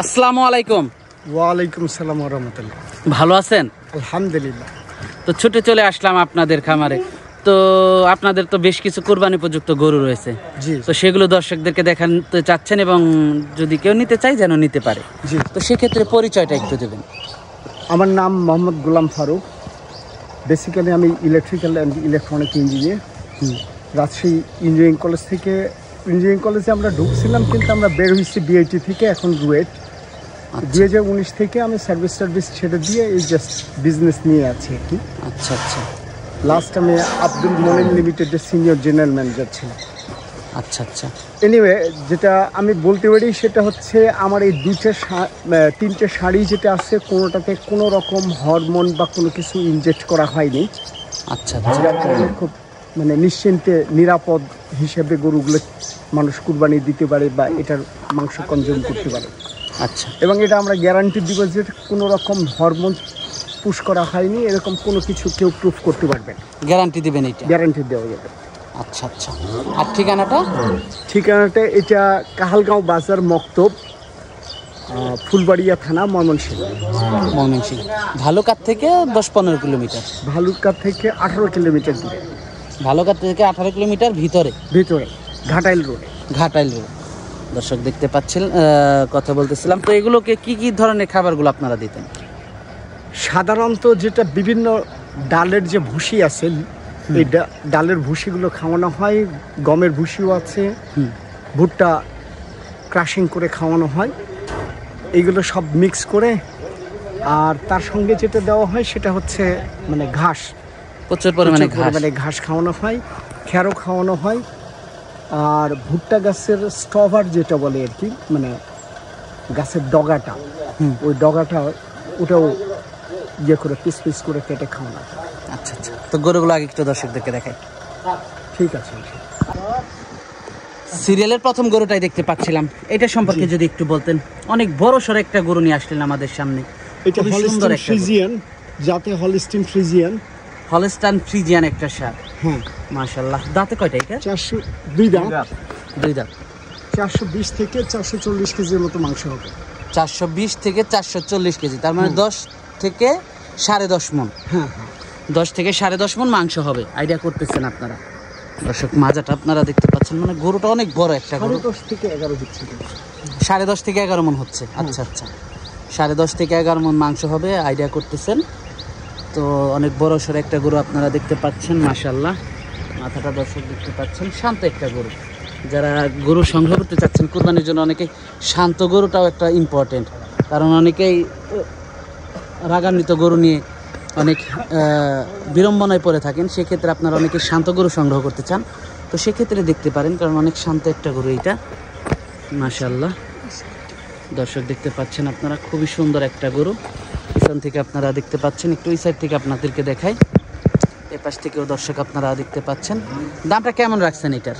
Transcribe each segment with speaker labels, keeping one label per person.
Speaker 1: আসসালামু আলাইকুম।
Speaker 2: ওয়ালাইকুম সালাম ওয়া রাহমাতুল্লাহ।
Speaker 1: ভালো আছেন?
Speaker 2: আলহামদুলিল্লাহ।
Speaker 1: তো ছুটে চলে আসলাম আপনাদের খামারে। তো আপনাদের তো বেশ কিছু কুরবানি উপযুক্ত গরু রয়েছে,
Speaker 2: জি।
Speaker 1: তো সেগুলো দর্শকদেরকে দেখাতে চাচ্ছেন এবং যদি কেউ নিতে চায় যেন নিতে পারে।
Speaker 2: জি।
Speaker 1: তো সেক্ষেত্রে পরিচয়টা একটু দেবেন।
Speaker 2: আমার নাম মোহাম্মদ গোলাম ফারুক। বেসিক্যালি আমি electrical and electronic engineer. Rajshahi engineering college থেকে ইঞ্জিনিয়ারিং কলেজে আমরা ঢুকছিলাম, কিন্তু আমরা বের হয়েছি বিআইটি থেকে, এখন রুয়েট। 2019 থেকে আমি সার্ভিস ছেড়ে দিয়ে এই জাস্ট বিজনেস নিয়ে আছি আর কি।
Speaker 1: আচ্ছা আচ্ছা।
Speaker 2: লাস্ট আমি আব্দুল মনিন লিমিটেডের সিনিয়র জেনারেল ম্যানেজার ছিলাম।
Speaker 1: আচ্ছা আচ্ছা।
Speaker 2: এনিওয়ে, যেটা আমি বলতে পারি সেটা হচ্ছে আমার এই তিনটে শাড়ি যেটা আছে, কোনোটাতে কোনো রকম হরমোন বা কোনো কিছু ইনজেক্ট করা হয়নি।
Speaker 1: আচ্ছা আচ্ছা।
Speaker 2: যার কারণে খুব নিশ্চিন্তে নিরাপদ হিসেবে গরুগুলো মানুষ কুরবানি দিতে পারে বা এটার মাংস কনজিউম করতে পারে।
Speaker 1: আচ্ছা।
Speaker 2: এবং এটা আমরা গ্যারান্টি দিব যে কোনো রকম হরমোন পুশ করা হয়নি, এরকম কোনো কিছু কেউ প্রুফ করতে পারবে।
Speaker 1: গ্যারান্টি দিবেন? এটা
Speaker 2: গ্যারান্টি দেওয়া যাবে।
Speaker 1: আচ্ছা আচ্ছা। আর ঠিকানাটা?
Speaker 2: ঠিকানাটা এটা কাহালগাঁও বাজার, মক্তব, ফুলবাড়িয়া থানা, ময়মনসিংহ।
Speaker 1: ভালুকার থেকে 10-15 কিলোমিটার।
Speaker 2: ভালুকা থেকে 18 কিলোমিটার দূরে।
Speaker 1: ভালুকা থেকে 18 কিলোমিটার ভিতরে ঘাটাইল রোড। দর্শক দেখতে পাচ্ছেন, কথা বলতেছিলাম। তো এগুলোকে কি কি ধরনের খাবারগুলো আপনারা দিতেন?
Speaker 2: সাধারণত যেটা বিভিন্ন ডালের যে ভুসি আছে, এই ডালের ভুসিগুলো খাওয়ানো হয়। গমের ভুসিও আছে, ভুট্টা ক্রাশিং করে খাওয়ানো হয়। এইগুলো সব মিক্স করে, আর তার সঙ্গে যেটা দেওয়া হয় সেটা হচ্ছে ঘাস,
Speaker 1: প্রচুর পরিমাণে
Speaker 2: ঘাস খাওয়ানো হয়, খ্যারও খাওয়ানো হয়। আর ভুট্টা গাছের স্টভার যেটা বলে আর কি, গাছের ডগাটা, ওই ডগাটা ওটাও ইয়ে করে পিস করে কেটে খাওয়ানো।
Speaker 1: আচ্ছা আচ্ছা। তো গরুগুলো আগে একটু দর্শকদেরকে দেখাই।
Speaker 2: ঠিক আছে।
Speaker 1: সিরিয়ালের প্রথম গরুটাই দেখতে পাচ্ছিলাম, এটা সম্পর্কে যদি একটু বলতেন। অনেক বড় সড় একটা গরু নিয়ে আসলেন আমাদের সামনে।
Speaker 2: এটা হলস্টাইন ফ্রিজিয়ান, জাতে হলস্টাইন ফ্রিজিয়ান একটা সার। হ্যাঁ, মাশাআল্লাহ। দাঁতে কয়টা এটা? 402 দাঁত।
Speaker 1: 2 দাঁত।
Speaker 2: 420 থেকে 440 কেজির মতো মাংস হবে।
Speaker 1: 420 থেকে 440 কেজি, তার মানে 10 থেকে 10.5 মণ।
Speaker 2: হ্যাঁ,
Speaker 1: 10 থেকে 10.5 মণ মাংস হবে। আইডিয়া করতেছেন আপনারা। দর্শক, মাজাটা আপনারা দেখতে পাচ্ছেন, গরুটা অনেক বড় একটা গরু।
Speaker 2: 10 থেকে 11 হচ্ছে।
Speaker 1: 10.5 থেকে 11 মণ হচ্ছে। আচ্ছা আচ্ছা। 10.5 থেকে 11 মণ মাংস হবে, আইডিয়া করতেছেন। তো অনেক বড় সড় একটা গরু আপনারা দেখতে পাচ্ছেন, মাশাআল্লাহ। মাথাটা দর্শক দেখতে পাচ্ছেন, শান্ত একটা গরু। যারা গরু সংগ্রহ করতে চাচ্ছেন কুরবানির জন্য, অনেকেই শান্ত গরুটাও একটা ইম্পর্টেন্ট, কারণ অনেকেই রাগান্বিত গরু নিয়ে অনেক বিড়ম্বনায় পড়ে থাকেন। সেক্ষেত্রে আপনারা অনেকে শান্ত গরু সংগ্রহ করতে চান, তো সেক্ষেত্রে দেখতে পারেন, কারণ অনেক শান্ত একটা গরু এইটা, মাশাআল্লাহ। দর্শক দেখতে পাচ্ছেন আপনারা, খুবই সুন্দর একটা গরু। পিছন থেকে আপনারা দেখতে পাচ্ছেন, একটু এই সাইড থেকে আপনাদেরকে দেখাই, এপাশ থেকেও দর্শক আপনারা দেখতে পাচ্ছেন। দামটা কেমন রাখছেন এটার?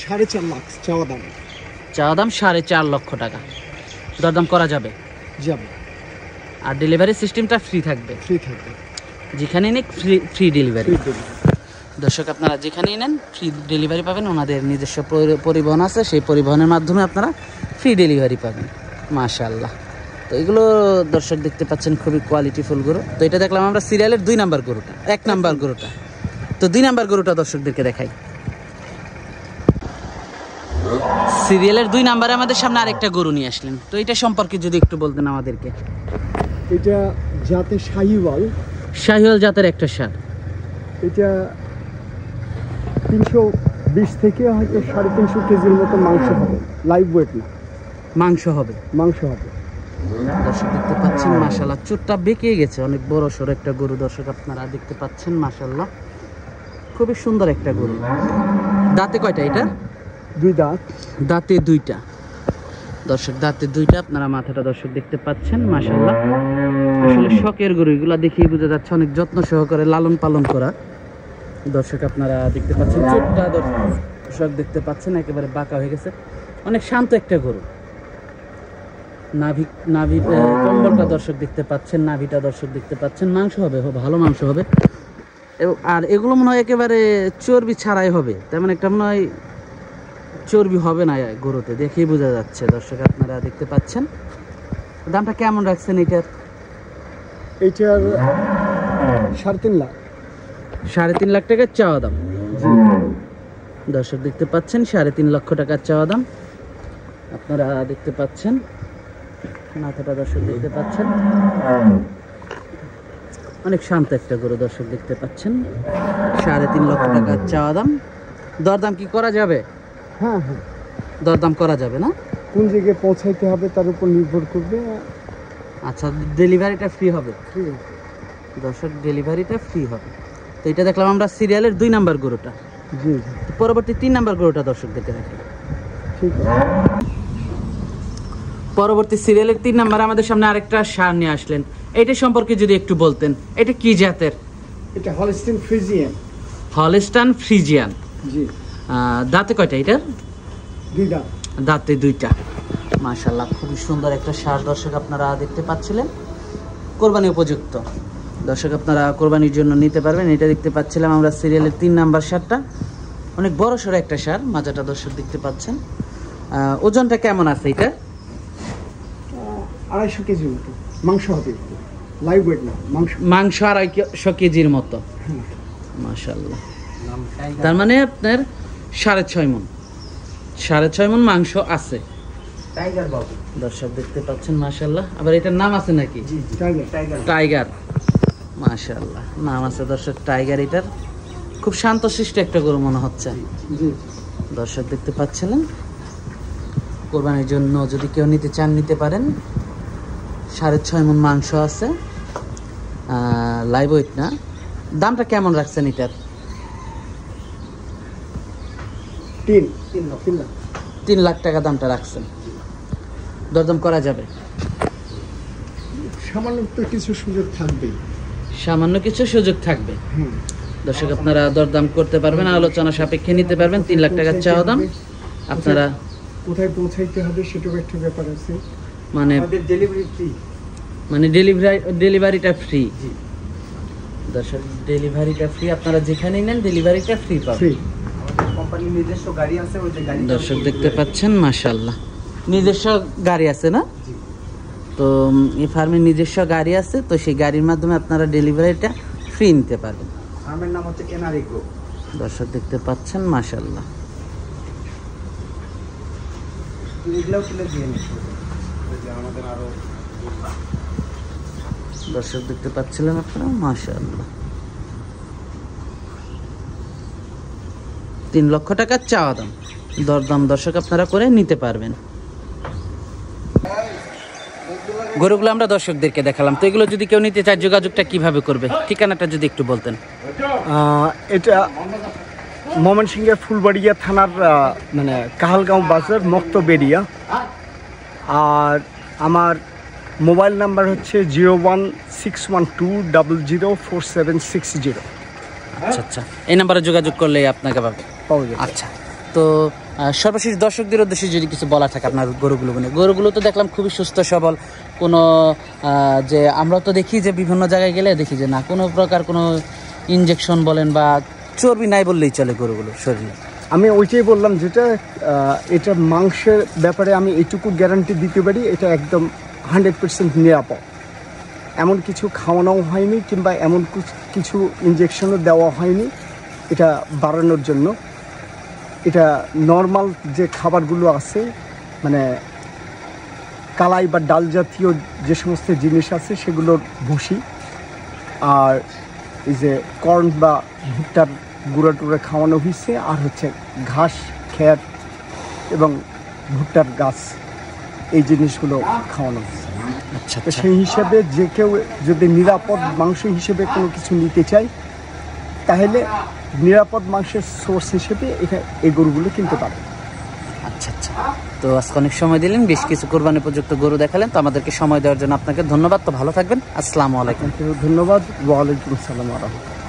Speaker 2: 4.5 লাখ চাওয়া দাম।
Speaker 1: 4.5 লক্ষ টাকা। দরদাম করা যাবে?
Speaker 2: যাবে।
Speaker 1: আর ডেলিভারি সিস্টেমটা ফ্রি থাকবে? যেখানে নিক ফ্রি ডেলিভারি। দর্শক, আপনারা যেখানেই নেন ফ্রি ডেলিভারি পাবেন। ওনাদের নিজস্ব পরিবহন আছে, সেই পরিবহনের মাধ্যমে আপনারা ফ্রি ডেলিভারি পাবেন। মাশাআল্লাহ। তো এগুলো দর্শক দেখতে পাচ্ছেন, খুবই কোয়ালিটিফুল গরু। তো এটা দেখলাম আমরা সিরিয়ালের 2 নাম্বার গরুটা, 1 নাম্বার গরুটা। তো তো 2 নাম্বার গরুটা দর্শকদেরকে দেখাই। সিরিয়ালের 2 নাম্বারে আমাদের সামনে আরেকটা গরু নিয়ে আসলেন, তো এটা সম্পর্কে যদি একটু বলতেন আমাদেরকে।
Speaker 2: এটা জাতে শাহিওয়াল।
Speaker 1: শাহিওয়াল জাতের একটা ষাঁড়।
Speaker 2: এটা 320 থেকে হয়তো 350 কেজির মতো মাংস হবে, লাইভ ওয়েট না,
Speaker 1: মাংস হবে।
Speaker 2: দর্শক
Speaker 1: দেখতে পাচ্ছেন মাশাআল্লাহ, চুটটা বেঁকে গেছে, অনেক বড় সড় একটা গরু দর্শক আপনারা দেখতে পাচ্ছেন মাশাআল্লাহ, খুবই সুন্দর একটা গরু। দাঁতে কয়টা এটা?
Speaker 2: 2 দাঁত।
Speaker 1: দাঁতে 2টা দর্শক, দাঁতে 2টা। আপনারা মাথাটা দর্শক দেখতে পাচ্ছেন মাশাআল্লাহ, আসলে শখের গরু, এগুলা দেখেই বোঝা যাচ্ছে অনেক যত্ন সহকারে লালন পালন করা। দর্শক আপনারা দেখতে পাচ্ছেন চুটটা দর্শক দেখতে পাচ্ছেন একেবারে বাঁকা হয়ে গেছে, অনেক শান্ত একটা গরু। নাভি কম্বলটা দর্শক দেখতে পাচ্ছেন, নাভিটা দর্শক দেখতে পাচ্ছেন, মাংস হবে, ভালো মাংস হবে। আর এগুলো মনে হয় একেবারে চর্বি ছাড়াই হবে, তেমন একটা মনে হয় চর্বি হবে না গরুতে, দেখেই বোঝা যাচ্ছে দর্শক আপনারা দেখতে পাচ্ছেন। দামটা কেমন রাখছেন এটার?
Speaker 2: 3.5 লাখ।
Speaker 1: 3.5 লাখ টাকার চাওয়া দাম দর্শক দেখতে পাচ্ছেন, 3.5 লক্ষ টাকার চাওয়া দাম। আপনারা দেখতে পাচ্ছেন মাথাটা দর্শক দেখতে পাচ্ছেন, অনেক শান্ত একটা গরু দর্শক দেখতে পাচ্ছেন। 3.5 লক্ষ টাকার চাওয়া দাম। দরদাম কি করা যাবে?
Speaker 2: হ্যাঁ,
Speaker 1: দরদাম করা যাবে না?
Speaker 2: কোন জায়গায় পৌঁছাইতে হবে তার উপর নির্ভর করবে।
Speaker 1: আচ্ছা, ডেলিভারিটা ফ্রি হবে দর্শক, ডেলিভারিটা ফ্রি হবে। তো এটা দেখলাম আমরা সিরিয়ালের 2 নাম্বার গরুটা।
Speaker 2: জি।
Speaker 1: পরবর্তী 3 নাম্বার গরুটা দর্শকদেরকে দেখাই।
Speaker 2: ঠিক আছে।
Speaker 1: পরবর্তী সিরিয়ালের 3 নাম্বারে আমাদের সামনে আরেকটা ষাঁড় নিয়ে আসলেন, এটা সম্পর্কে যদি একটু বলতেন। এটা কি জাতের?
Speaker 2: এটা হলস্টাইন ফ্রিজিয়ান।
Speaker 1: Holstein Friesian.
Speaker 2: জি।
Speaker 1: দাঁতে কয়টা এটার?
Speaker 2: 2 দাঁত।
Speaker 1: দাঁতে 2টা। মাশাআল্লাহ, খুবই সুন্দর একটা ষাঁড় দর্শক আপনারা দেখতে পাচ্ছিলেন, কোরবানি উপযুক্ত। দর্শক আপনারা কোরবানির জন্য নিতে পারবেন। এটা দেখতে পাচ্ছিলাম আমরা সিরিয়ালের 3 নাম্বার ষাঁড়টা, অনেক বড় সড়ো একটা ষাঁড়, মাজাটা দর্শক দেখতে পাচ্ছেন। ওজনটা কেমন আছে এটা?
Speaker 2: 250 কেজির মতো মাংস হবে, লাইভ ওয়েট না,
Speaker 1: মাংস 250 কেজির মতো। মাশাআল্লাহ, তার মানে আপনার 6.5 মণ, 6.5 মণ মাংস আছে।
Speaker 2: টাইগার বাবু
Speaker 1: দর্শক দেখতে পাচ্ছেন মাশাআল্লাহ। আবার এটার নাম আছে নাকি?
Speaker 2: জি, টাইগার।
Speaker 1: টাইগার, মাশাআল্লাহ, নাম আছে দর্শক টাইগার। এটার খুব শান্তশিষ্ট একটা গরু মনে হচ্ছে।
Speaker 2: জি।
Speaker 1: দর্শক দেখতে পাচ্ছিলেন, কোরবানির জন্য যদি কেউ নিতে চান নিতে পারেন। 6.5 মণ মাংস আছে, লাইভ ওয়েট না। দামটা কেমন রাখছেন এটার? 3 লাখ টাকা দামটা রাখছেন। দরদাম করা যাবে?
Speaker 2: সামান্য তো কিছু সুযোগ থাকবে।
Speaker 1: সামান্য কিছু সুযোগ থাকবে দর্শক, আপনারা দরদাম করতে পারবেন, আলোচনা সাপেক্ষে নিতে পারবেন। 3 লাখ টাকার চাওয়া দাম। আপনারা
Speaker 2: কোথায় পৌঁছাইতে হবে সেটাও একটা ব্যাপার আছে,
Speaker 1: মানে
Speaker 2: ডেলিভারি ফ্রি,
Speaker 1: মানে ডেলিভারিটা ফ্রি। দর্শক ডেলিভারিটা ফ্রি, আপনারা যেখানেই নেন ডেলিভারিটা ফ্রি পাবেন।
Speaker 2: কোম্পানির নিজস্ব গাড়ি আছে, ওই যে গাড়ি
Speaker 1: দর্শক দেখতে পাচ্ছেন মাশাআল্লাহ, নিজস্ব গাড়ি আছে না? তো এই ফার্মের নিজস্ব গাড়ি আছে, তো সেই গাড়ির মাধ্যমে আপনারা ডেলিভারিটা ফ্রি নিতে পারবেন।
Speaker 2: ফার্মের নাম হচ্ছে এনআরই গ্রুপ।
Speaker 1: দর্শক দেখতে পাচ্ছেন মাশাআল্লাহ,
Speaker 2: এগুলাও তুলে দিয়ে নিচ্ছি আমাদের আরো।
Speaker 1: দর্শক দেখতে পাচ্ছিলেন আপনারা মাশাআল্লাহ, 3 লক্ষ টাকার চাওয়া দাম। দরদাম দর্শক আপনারা করে নিতে পারবেন। গরুগুলো আমরা দর্শকদেরকে দেখালাম, তো এগুলো যদি কেউ নিতে চায় যোগাযোগটা কিভাবে করবে? ঠিকানাটা যদি একটু বলতেন।
Speaker 2: এটা ময়মনসিংহের ফুলবাড়িয়া থানার মানে কাহালগাঁও বাজার মক্তবেরিয়া। আর আমার মোবাইল নাম্বার হচ্ছে 01612004760।
Speaker 1: আচ্ছা আচ্ছা, এই নাম্বারে যোগাযোগ করলে আপনাকে পাবে। আচ্ছা, তো সর্বশেষ দর্শকদের উদ্দেশ্যে যদি কিছু বলা থাকে আপনার গরুগুলো তো দেখলাম খুবই সুস্থ সবল, কোনো যে আমরা তো দেখি যে বিভিন্ন জায়গায় গেলে দেখি যে না কোনো প্রকার কোনো ইনজেকশন বলেন বা চর্বি নাই বললেই চলে গরুগুলোর শরীরে।
Speaker 2: আমি ওইটাই বললাম, যেটা এটা মাংসের ব্যাপারে আমি এইটুকু গ্যারান্টি দিতে পারি, এটা একদম 100% নিরাপদ। এমন কিছু খাওয়ানোও হয়নি কিংবা এমন কিছু ইনজেকশনও দেওয়া হয়নি, এটা বাড়ানোর জন্য। এটা নর্মাল যে খাবারগুলো আছে, মানে কালাই বা ডাল জাতীয় যে সমস্ত জিনিস আছে সেগুলোর ভুসি, আর এই যে কর্ন বা ভুট্টার গুঁড়া টুড়া খাওয়ানো হয়েছে, আর হচ্ছে ঘাস, খ্যার এবং ভুট্টার গাছ, এই জিনিসগুলো খাওয়ানো হয়েছে।
Speaker 1: আচ্ছা
Speaker 2: তো
Speaker 1: আচ্ছা
Speaker 2: সেই হিসাবে যে কেউ যদি নিরাপদ মাংস হিসেবে কোনো কিছু নিতে চায়, তাহলে নিরাপদ মাংসের সোর্স হিসেবে এই গরুগুলো কিনতে পারে।
Speaker 1: আচ্ছা আচ্ছা। তো আজকে অনেক সময় দিলেন, বেশ কিছু কোরবানি উপযুক্ত গরু দেখালেন, তো আমাদেরকে সময় দেওয়ার জন্য আপনাকে ধন্যবাদ। তো ভালো থাকবেন, আসসালামু আলাইকুম।
Speaker 2: ধন্যবাদ। ওয়ালাইকুম আসসালাম ওয়া রাহমাতুল্লাহ।